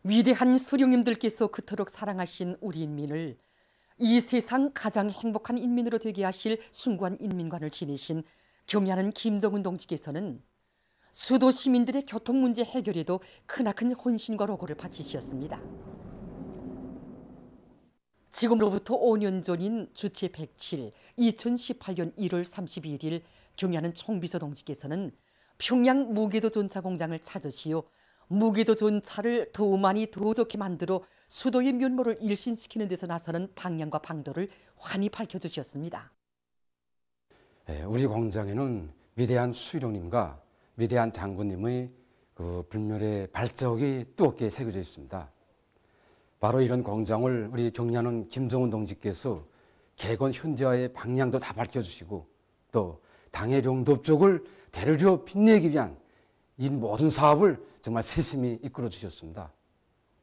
위대한 수령님들께서 그토록 사랑하신 우리 인민을 이 세상 가장 행복한 인민으로 되게 하실 숭고한 인민관을 지니신 경애하는 김정은 동지께서는 수도 시민들의 교통 문제 해결에도 크나큰 헌신과 로고를 바치셨습니다. 지금으로부터 5년 전인 주체 107, 2018년 1월 31일 경애하는 총비서 동지께서는 평양 무게도 전차 공장을 찾으시어 무게도 전차를 더 많이 더 좋게 만들어 수도의 면모를 일신시키는 데서 나서는 방향과 방도를 환히 밝혀주셨습니다. 우리 공장에는 위대한 수령님과 위대한 장군님의 그 불멸의 발자국이 두껍게 새겨져 있습니다. 바로 이런 공장을 우리 경애하는 김정은 동지께서 개건 현재와의 방향도 다 밝혀주시고 또 당의 영도 쪽을 대르려 빛내기 위한 이 모든 사업을 정말 세심히 이끌어 주셨습니다.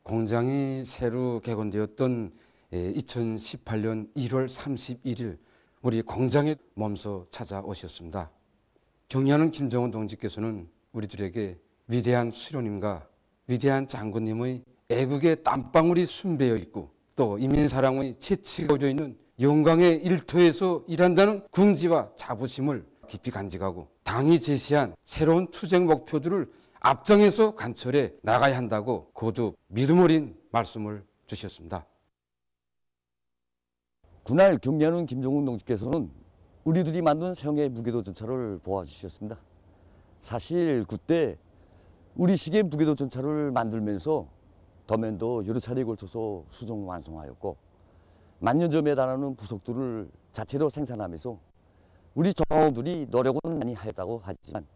공장이 새로 개건되었던 2018년 1월 31일 우리 공장에 몸소 찾아오셨습니다. 경애하는 김정은 동지께서는 우리들에게 위대한 수령님과 위대한 장군님의 애국의 땀방울이 순배어 있고 또 인민사랑의 채취가 어려 있는 영광의 일터에서 일한다는 궁지와 자부심을 깊이 간직하고 당이 제시한 새로운 투쟁 목표들을 앞장에서 관철해 나가야 한다고 거듭 믿음 어린 말씀을 주셨습니다. 그날 경애하는 김정은 동지께서는 우리들이 만든 세형의 무게도 전차를 보아주셨습니다. 사실 그때 우리식의 무게도 전차를 만들면서 도면도 여러 차례에 걸쳐서 수정 완성하였고 만년 점에 달하는 부속들을 자체로 생산하면서 우리 종들이 노력은 많이 하였다고 하지만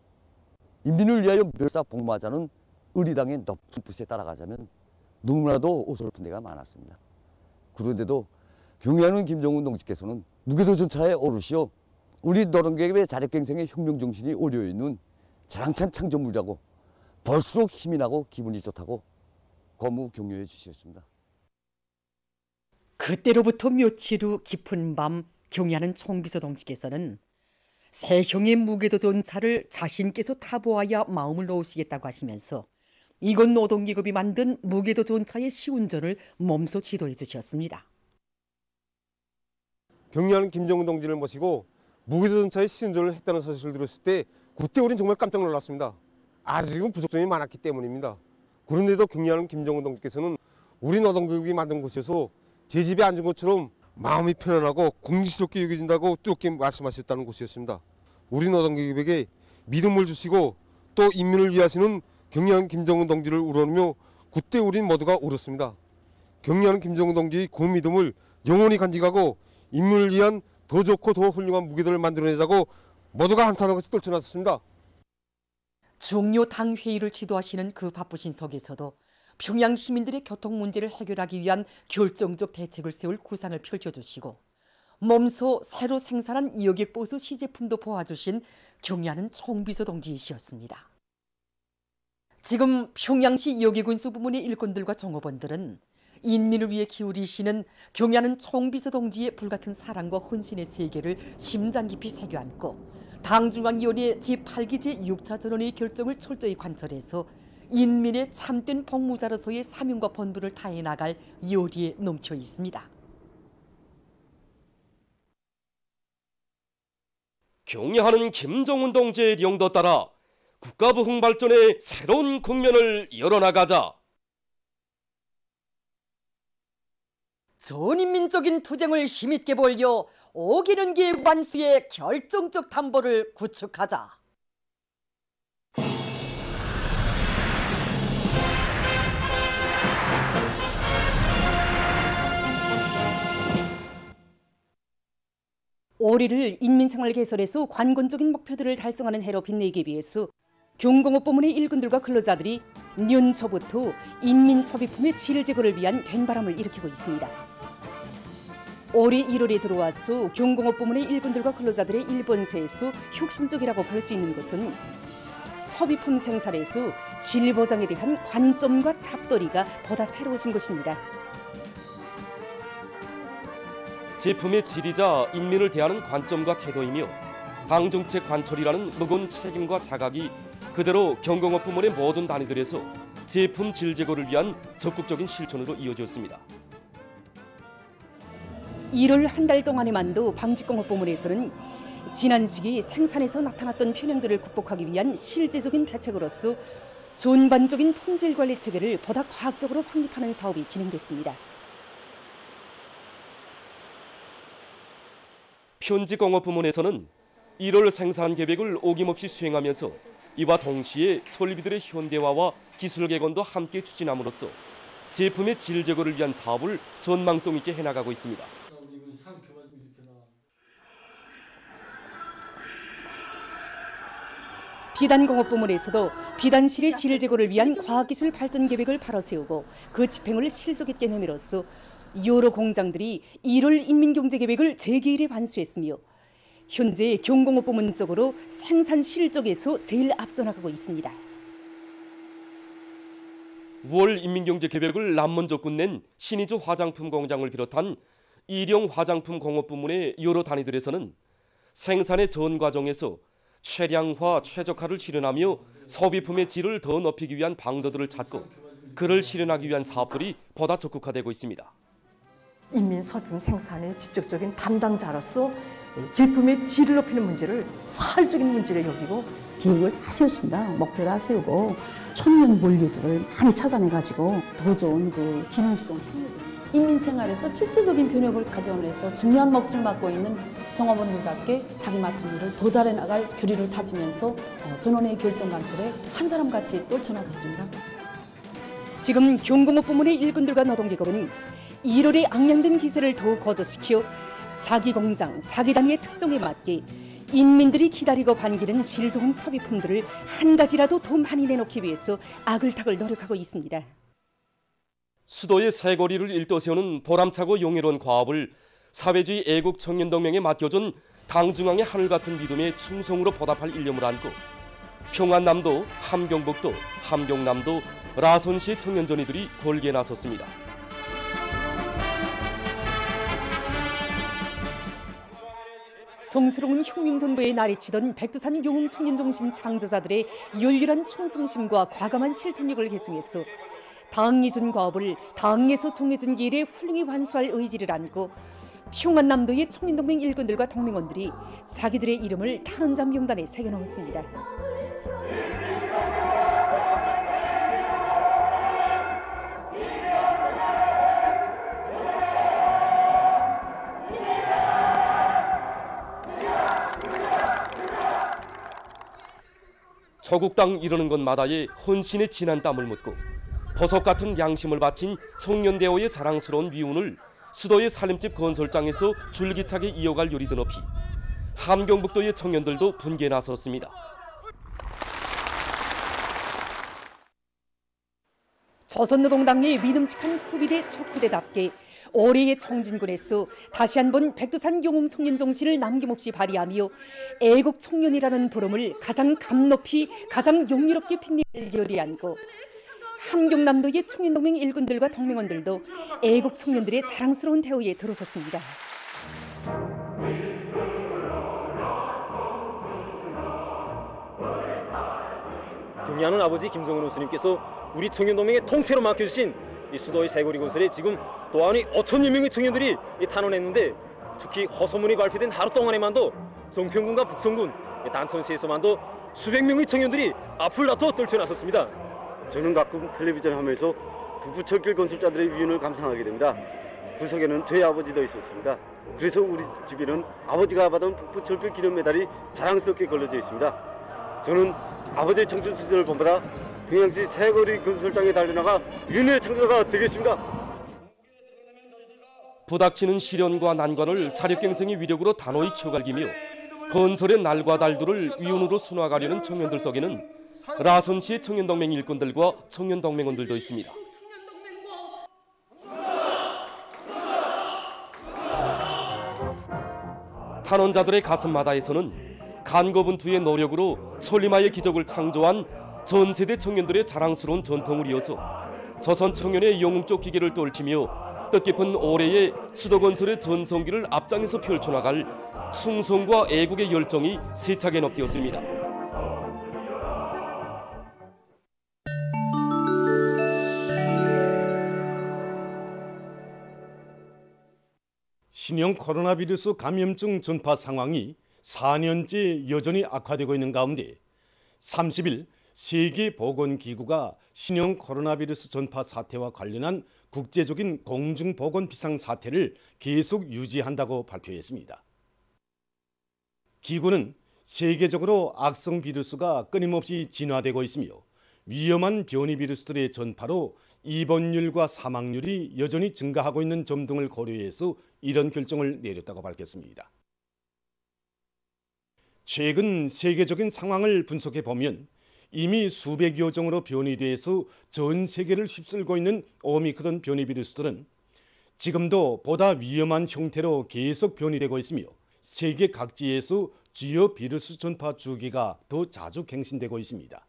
인민을 위하여 멸사복무하자는 의리당의 높은 뜻에 따라가자면 너무나도 어설픈 데가 많았습니다. 그런데도 경애하는 김정은 동지께서는 무게도 전차에 오르시어 우리 노동계급의 자력갱생의 혁명정신이 어려있는 자랑찬 창조물이라고 볼수록 힘이 나고 기분이 좋다고 고무 격려해 주셨습니다. 그때로부터 며칠 후 깊은 밤 경애하는 총비서 동지께서는 새 형의 무게도 전차를 자신께서 타보아야 마음을 놓으시겠다고 하시면서 이곳 노동기업이 만든 무게도 전차의 시운전을 몸소 지도해 주셨습니다. 경애하는 김정은 동지를 모시고 무게도 전차의 시운전을 했다는 사실을 들었을 때 그때 우린 정말 깜짝 놀랐습니다. 아직은 부족점이 많았기 때문입니다. 그런데도 경애하는 김정은 동지께서는 우리 노동기업이 만든 곳에서 제 집에 앉은 것처럼 마음이 편안하고 궁지스럽게 여겨진다고 뜨겁게 말씀하셨다는 곳이었습니다. 우리 노동기업에게 믿음을 주시고 또 인민을 위하시는 경애하는 김정은 동지를 우러러며 그때 우린 모두가 울었습니다. 경애하는 김정은 동지의 그 믿음을 영원히 간직하고 인민을 위한 더 좋고 더 훌륭한 무기들을 만들어내자고 모두가 한탄하고서 떨쳐나섰습니다. 중요 당 회의를 지도하시는 그 바쁘신 속에서도 평양 시민들의 교통 문제를 해결하기 위한 결정적 대책을 세울 구상을 펼쳐주시고 몸소 새로 생산한 여객보수 시제품도 보아주신 경애하는 총비서 동지이셨습니다. 지금 평양시 여객운수 부문의 일꾼들과 종업원들은 인민을 위해 기울이시는 경애하는 총비서 동지의 불같은 사랑과 헌신의 세계를 심장 깊이 새겨안고 당중앙위원회 제8기 제6차 전원의 결정을 철저히 관철해서 인민의 참된 복무자로서의 사명과 본분을 다해 나갈 요리에 넘쳐 있습니다. 경애하는 김정은 동지의 영도 따라 국가 부흥 발전의 새로운 국면을 열어나가자. 전인민적인 투쟁을 힘있게 벌여 오기는기 관수의 결정적 담보를 구축하자. 올해를 인민생활 개선에서 관건적인 목표들을 달성하는 해로 빛내기 위해서 경공업 부문의 일꾼들과 근로자들이 년초부터 인민 소비품의 질 제고를 위한 된바람을 일으키고 있습니다. 올해 1월에 들어와서 경공업 부문의 일꾼들과 근로자들의 일본세에서 혁신적이라고 볼 수 있는 것은 소비품 생산에서 질 보장에 대한 관점과 잡돌이가 보다 새로워진 것입니다. 제품의 질이자 인민을 대하는 관점과 태도이며 당정책 관철이라는 무거운 책임과 자각이 그대로 경공업 부문의 모든 단위들에서 제품 질 제거를 위한 적극적인 실천으로 이어졌습니다. 1월 한 달 동안에만도 방직공업부문에서는 지난 시기 생산에서 나타났던 현황들을 극복하기 위한 실제적인 대책으로서 전반적인 품질 관리 체계를 보다 과학적으로 확립하는 사업이 진행됐습니다. 편지공업 부문에서는 1월 생산 계획을 어김없이 수행하면서 이와 동시에 설비들의 현대화와 기술 개선도 함께 추진함으로써 제품의 질 제거를 위한 사업을 전망성 있게 해나가고 있습니다. 비단공업 부문에서도 비단실의 질 제거를 위한 과학기술 발전 계획을 바로 세우고 그 집행을 실속 있게 내밀어서 여러 공장들이 1월 인민경제계획을 제2일에 완수했으며 현재 경공업 부문 쪽으로 생산 실적에서 제일 앞서 나가고 있습니다. 5월 인민경제계획을 남먼저 끝낸 신의주 화장품 공장을 비롯한 일용 화장품 공업 부문의 여러 단위들에서는 생산의 전 과정에서 최량화, 최적화를 실현하며 소비품의 질을 더 높이기 위한 방도들을 찾고 그를 실현하기 위한 사업들이 보다 적극화되고 있습니다. 인민소비품 생산의 직접적인 담당자로서 제품의 질을 높이는 문제를 사활적인 문제로 여기고 기획을 다 세웠습니다. 목표를 다 세우고 청년 본류들을 많이 찾아내가지고 더 좋은 그 기능성 협력을 인민생활에서 실제적인 변혁을 가져오면서 중요한 몫을 맡고 있는 정업원들답게 자기 맡은 일을 더 잘해 나갈 결의를 다지면서 전원의 결정 관철에 한 사람같이 떨쳐나섰습니다. 지금 경공업 부문의 일꾼들과 노동계급은 1월의 악량된 기세를 더욱 거저시켜 자기 공장, 자기 단위의 특성에 맞게 인민들이 기다리고 반기는 질 좋은 소비품들을 한 가지라도 더 많이 내놓기 위해서 아글탁을 노력하고 있습니다. 수도의 새거리를 일떠세우는 보람차고 용의로운 과업을 사회주의 애국청년동맹에 맡겨준 당중앙의 하늘 같은 믿음의 충성으로 보답할 일념을 안고 평안남도, 함경북도, 함경남도, 라선시의 청년전이들이 골기에 나섰습니다. 성스러운 혁명정부의 날이치던 백두산 용흥청년정신 창조자들의 열렬한 충성심과 과감한 실천력을 계승해서 당이 준 과업을 당에서 정해준 길에 훌륭히 완수할 의지를 안고 평안남도의 청년동맹 일꾼들과 동맹원들이 자기들의 이름을 탄원자 명단에 새겨넣었습니다. 저국당 이루는 것마다의 헌신의 진한 땀을 묻고 보석 같은 양심을 바친 청년대오의 자랑스러운 미운을 수도의 살림집 건설장에서 줄기차게 이어갈 요리 드높이 함경북도의 청년들도 분개에 나섰습니다. 조선노동당의 믿음직한 후비대 촉후대답게 올해의 청진군에서 다시 한번 백두산 용흥청년 정신을 남김없이 발휘하며 애국 청년이라는 부름을 가장 감높이 가장 용미롭게 빛낼 결의 안고 함경남도의 청년동맹 일꾼들과 동맹원들도 애국 청년들의 자랑스러운 대우에 들어섰습니다. 경리하는 아버지 김성은 우수님께서 우리 청년동맹의 통째로 맡겨주신 이 수도의 새거리 건설에 지금 또한이 5천여 명의 청년들이 탄원했는데 특히 허소문이 발표된 하루 동안에만도 정평군과 북성군 단천시에서만도 수백 명의 청년들이 앞을 다퉈 떨쳐나섰습니다. 저는 가끔 텔레비전 하면서 북부철길 건설자들의 위운을 감상하게 됩니다. 구석에는 저희 아버지도 있었습니다. 그래서 우리 집에는 아버지가 받은 북부철길 기념 메달이 자랑스럽게 걸려져 있습니다. 저는 아버지의 청춘 시절을 본받아 평양시 새거리 건설장에 달려나가 위운의 창조자가 되겠습니다. 부닥치는 시련과 난관을 자력갱생의 위력으로 단호히 쳐갈기며 건설의 날과 달들을 위운으로 순화가려는 청년들 속에는 라선시의 청년동맹 일꾼들과 청년동맹원들도 있습니다. 탄원자들의 가슴마다에서는 간거분투의 노력으로 솔리마의 기적을 창조한 전 세대 청년들의 자랑스러운 전통을 이어서 조선 청년의 영웅적 기계를 떨치며 뜻깊은 올해의 수도건설의 전성기를 앞장에서 펼쳐나갈 숭성과 애국의 열정이 세차게 넘띄었습니다. 신형 코로나 바이러스 감염증 전파 상황이 4년째 여전히 악화되고 있는 가운데 30일 세계보건기구가 신형 코로나 바이러스 전파 사태와 관련한 국제적인 공중보건 비상사태를 계속 유지한다고 발표했습니다. 기구는 세계적으로 악성 바이러스가 끊임없이 진화되고 있으며 위험한 변이 바이러스들의 전파로 입원율과 사망률이 여전히 증가하고 있는 점 등을 고려해서 이런 결정을 내렸다고 밝혔습니다. 최근 세계적인 상황을 분석해 보면 이미 수백여 종으로 변이돼서 전 세계를 휩쓸고 있는 오미크론 변이 바이러스들은 지금도 보다 위험한 형태로 계속 변이되고 있으며 세계 각지에서 주요 바이러스 전파 주기가 더 자주 갱신되고 있습니다.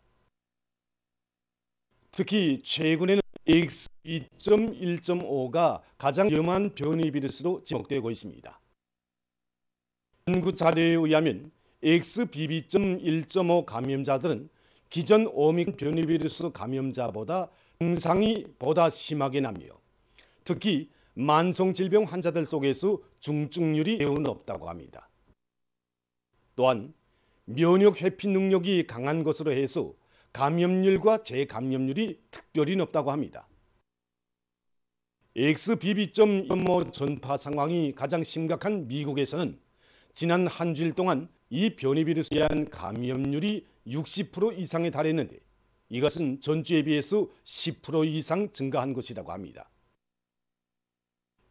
특히 최근에는 XE.1.5가 가장 위험한 변이 바이러스로 지목되고 있습니다. 연구 자료에 의하면 XBB.1.5 감염자들은 기존 오미크론 변이 바이러스 감염자보다 증상이 보다 심하게 나며 특히 만성질병 환자들 속에서 중증률이 매우 높다고 합니다. 또한 면역 회피 능력이 강한 것으로 해서 감염률과 재감염률이 특별히 높다고 합니다. XBB.1.5 전파 상황이 가장 심각한 미국에서는 지난 한 주일 동안 이 변이 바이러스에 대한 감염률이 60% 이상에 달했는데 이것은 전주에 비해서 10% 이상 증가한 것이라고 합니다.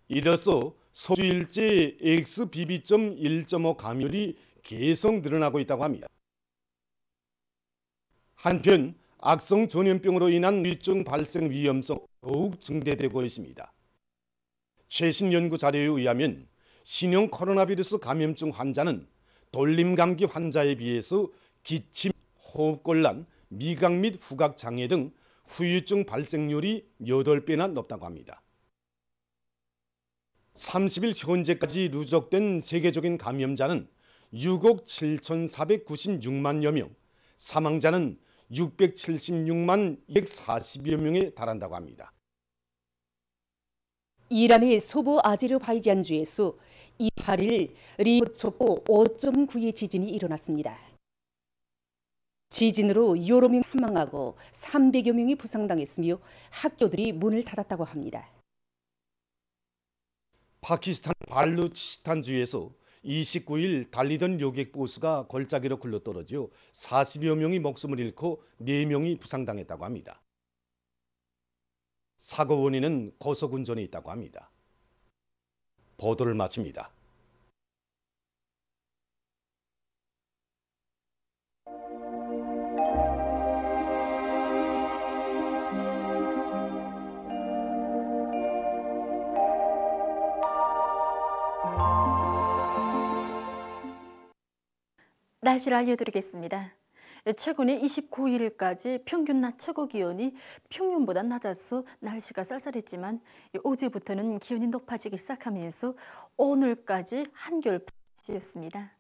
이로써 소주일째 XBB.1.5 감염률이 계속 늘어나고 있다고 합니다. 한편 악성 전염병으로 인한 뇌증 발생 위험성 더욱 증대되고 있습니다. 최신 연구 자료에 의하면 신형 코로나 바이러스 감염증 환자는 돌림감기 환자에 비해서 기침, 호흡곤란, 미각 및 후각 장애 등 후유증 발생률이 8배나 높다고 합니다. 30일 현재까지 누적된 세계적인 감염자는 6억 7,496만여 명, 사망자는 676만 240여 명에 달한다고 합니다. 이란의 소부 아제르바이잔주에서 28일 리히터 촉구 5.9의 지진이 일어났습니다. 지진으로 여러 명이 사망하고 300여 명이 부상당했으며 학교들이 문을 닫았다고 합니다. 파키스탄 발루치스탄주에서 29일 달리던 여객버스가 골짜기로 굴러떨어져 40여 명이 목숨을 잃고 4명이 부상당했다고 합니다. 사고 원인은 고속운전에 있다고 합니다. 보도를 마칩니다. 날씨를 알려드리겠습니다. 최근에 29일까지 평균 낮 최고기온이 평년보다 낮아서 날씨가 쌀쌀했지만 어제부터는 기온이 높아지기 시작하면서 오늘까지 한결 푸짐했습니다.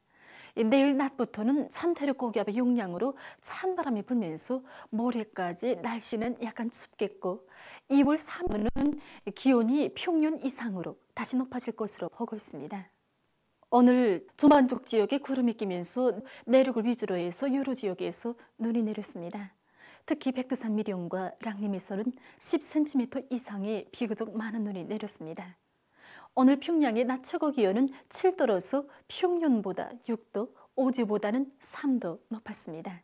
내일 낮부터는 찬태륙 고기압의 영향으로 찬바람이 불면서 모레까지 날씨는 약간 춥겠고 2월 3일은 기온이 평년 이상으로 다시 높아질 것으로 보고 있습니다. 오늘 전반적 지역에 구름이 끼면서 내륙을 위주로 해서 여러 지역에서 눈이 내렸습니다. 특히 백두산 미령과 랑림에서는 10cm 이상의 비교적 많은 눈이 내렸습니다. 오늘 평양의 낮 최고 기온은 7도로서 평년보다 6도, 어제보다는 3도 높았습니다.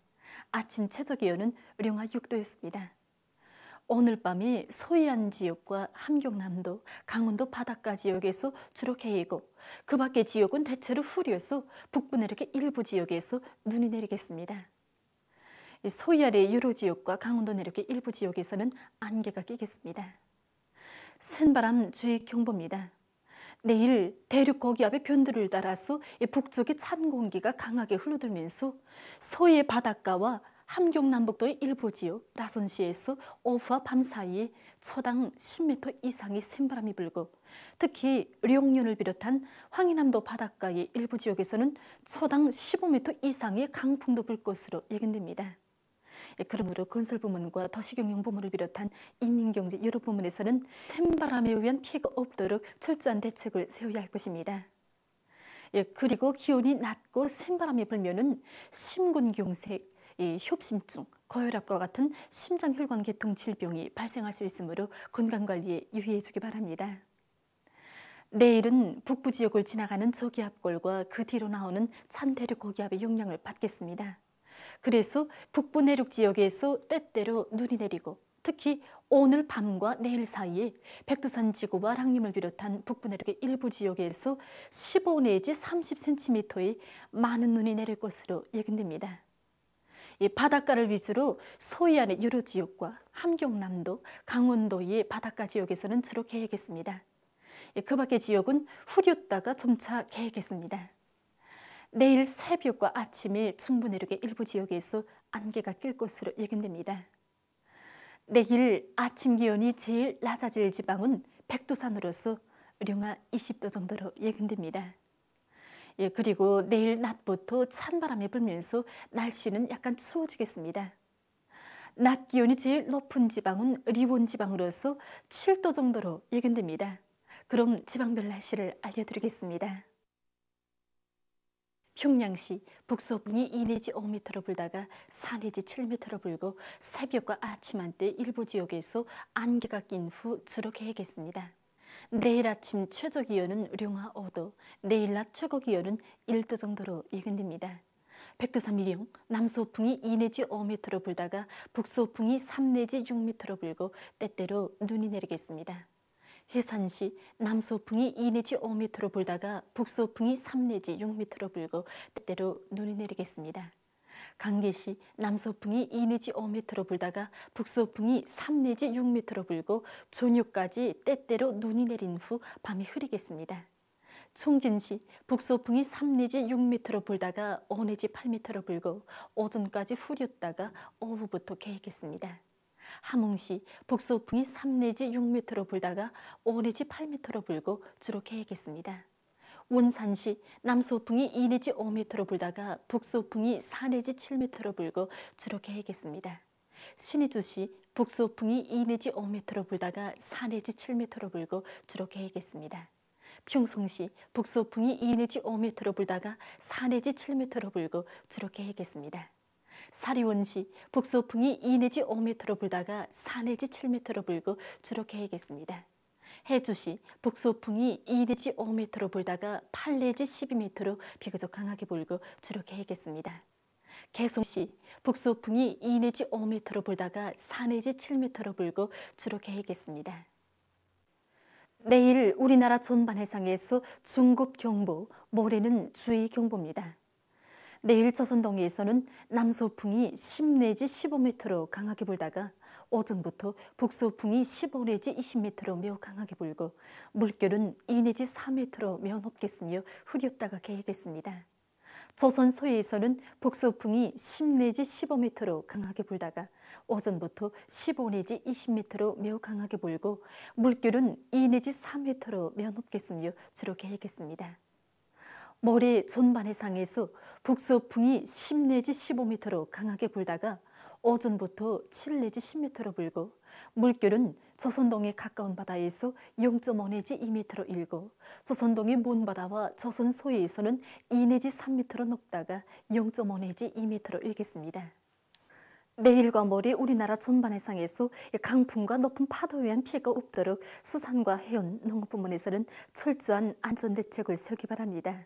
아침 최저 기온은 영하 6도였습니다. 오늘 밤에 서해안 지역과 함경남도, 강원도 바닷가 지역에서 주로 개이고 그 밖의 지역은 대체로 흐려서 북부 내륙의 일부 지역에서 눈이 내리겠습니다. 서해안의 여러 지역과 강원도 내륙의 일부 지역에서는 안개가 끼겠습니다. 센바람 주의 경보입니다. 내일 대륙 고기압의 변두를 따라서 북쪽의 찬 공기가 강하게 흘러들면서 서해 바닷가와 함경남북도의 일부 지역, 라선시에서 오후와 밤 사이에 초당 10m 이상의 센바람이 불고 특히 룡년을 비롯한 황해남도 바닷가의 일부 지역에서는 초당 15m 이상의 강풍도 불 것으로 예견됩니다. 그러므로 건설부문과 도시경영부문을 비롯한 인민경제 여러 부문에서는 찬바람에 의한 피해가 없도록 철저한 대책을 세워야 할 것입니다. 그리고 기온이 낮고 찬바람이 불면은 심근경색, 협심증, 고혈압과 같은 심장혈관 계통 질병이 발생할 수 있으므로 건강관리에 유의해 주기 바랍니다. 내일은 북부 지역을 지나가는 저기압골과 그 뒤로 나오는 찬 대륙 고기압의 영향을 받겠습니다. 그래서 북부 내륙 지역에서 때때로 눈이 내리고 특히 오늘 밤과 내일 사이에 백두산 지구와 랑림을 비롯한 북부 내륙의 일부 지역에서 15 내지 30cm의 많은 눈이 내릴 것으로 예견됩니다. 이 바닷가를 위주로 서해안의 여러 지역과 함경남도, 강원도의 바닷가 지역에서는 주로 개겠습니다. 그 밖의 지역은 흐렸다가 점차 개겠습니다. 내일 새벽과 아침에 중부 내륙의 일부 지역에서 안개가 낄 것으로 예견됩니다. 내일 아침 기온이 제일 낮아질 지방은 백두산으로서 영하 20도 정도로 예견됩니다. 그리고 내일 낮부터 찬바람이 불면서 날씨는 약간 추워지겠습니다. 낮 기온이 제일 높은 지방은 리원 지방으로서 7도 정도로 예견됩니다. 그럼 지방별 날씨를 알려드리겠습니다. 평양시 북서풍이 2 내지 5m로 불다가 4 내지 7m로 불고 새벽과 아침 한때 일부 지역에서 안개가 낀 후 주로 개겠습니다. 내일 아침 최저 기온은 영하 5도, 내일 낮 최고 기온은 1도 정도로 예견됩니다. 백두산 미령 남서풍이 2 내지 5m로 불다가 북서풍이 3 내지 6m로 불고 때때로 눈이 내리겠습니다. 해산시 남서풍이 2 내지 5m로 불다가 북서풍이 3 내지 6m로 불고 때때로 눈이 내리겠습니다. 강계시 남서풍이 2 내지 5m로 불다가 북서풍이 3 내지 6m로 불고 저녁까지 때때로 눈이 내린 후 밤이 흐리겠습니다. 총진시 북서풍이 3 내지 6m로 불다가 5 내지 8m로 불고 오전까지 흐렸다가 오후부터 개겠습니다. 함흥시 북서풍이 3 내지 6m로 불다가 5 내지 8m로 불고 주로 개겠습니다. 원산시 남서풍이 2 내지 5m로 불다가 북서풍이 4 내지 7m로 불고 주로 개겠습니다. 신의주시 북서풍이 2 내지 5m로 불다가 4 내지 7m로 불고 주로 개겠습니다. 평송시 북서풍이 2 내지 5m로 불다가 4 내지 7m로 불고 주로 개겠습니다. 사리원시 북서풍이 2 내지 5m로 불다가 4 내지 7m로 불고 주로 개겠습니다. 해주시 북서풍이 2 내지 5m로 불다가 8 내지 12m로 비교적 강하게 불고 주로 개겠습니다. 개성시 북서풍이 2 내지 5m로 불다가 4 내지 7m로 불고 주로 개겠습니다. 내일 우리나라 전반 해상에서 중급 경보, 모레는 주의 경보입니다. 내일 조선동해에서는 남서풍이 10 내지 15m로 강하게 불다가 오전부터 북서풍이 15 내지 20m로 매우 강하게 불고 물결은 2 내지 4m로 매우 높겠으며 흐렸다가 개겠습니다. 조선 서해에서는 북서풍이 10 내지 15m로 강하게 불다가 오전부터 15 내지 20m로 매우 강하게 불고 물결은 2 내지 3m로 매우 높겠으며 주로 개겠습니다. 모레 전반 해상에서 북서풍이 10 내지 15m로 강하게 불다가 오전부터 7 내지 10m로 불고 물결은 조선동해 가까운 바다에서 0.5 내지 2m로 일고 조선동해 먼바다와 조선 서해에서는 2 내지 3m로 높다가 0.5 내지 2m로 일겠습니다. 내일과 모레 우리나라 전반 해상에서 강풍과 높은 파도에 의한 피해가 없도록 수산과 해운, 농업 부문에서는 철저한 안전대책을 세우기 바랍니다.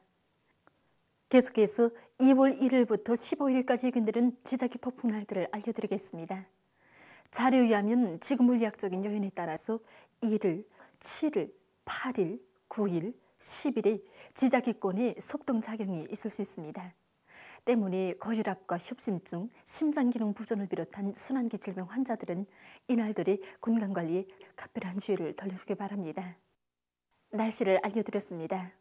계속해서 2월 1일부터 15일까지 예견되는 지자기 폭풍 날들을 알려드리겠습니다. 자료에 의하면 지구 물리학적인 요인에 따라서 1일, 7일, 8일, 9일, 10일에 지자기권에 속동작용이 있을 수 있습니다. 때문에 고혈압과 협심증, 심장기능 부전을 비롯한 순환기 질병 환자들은 이날들의 건강관리에 각별한 주의를 돌려주기 바랍니다. 날씨를 알려드렸습니다.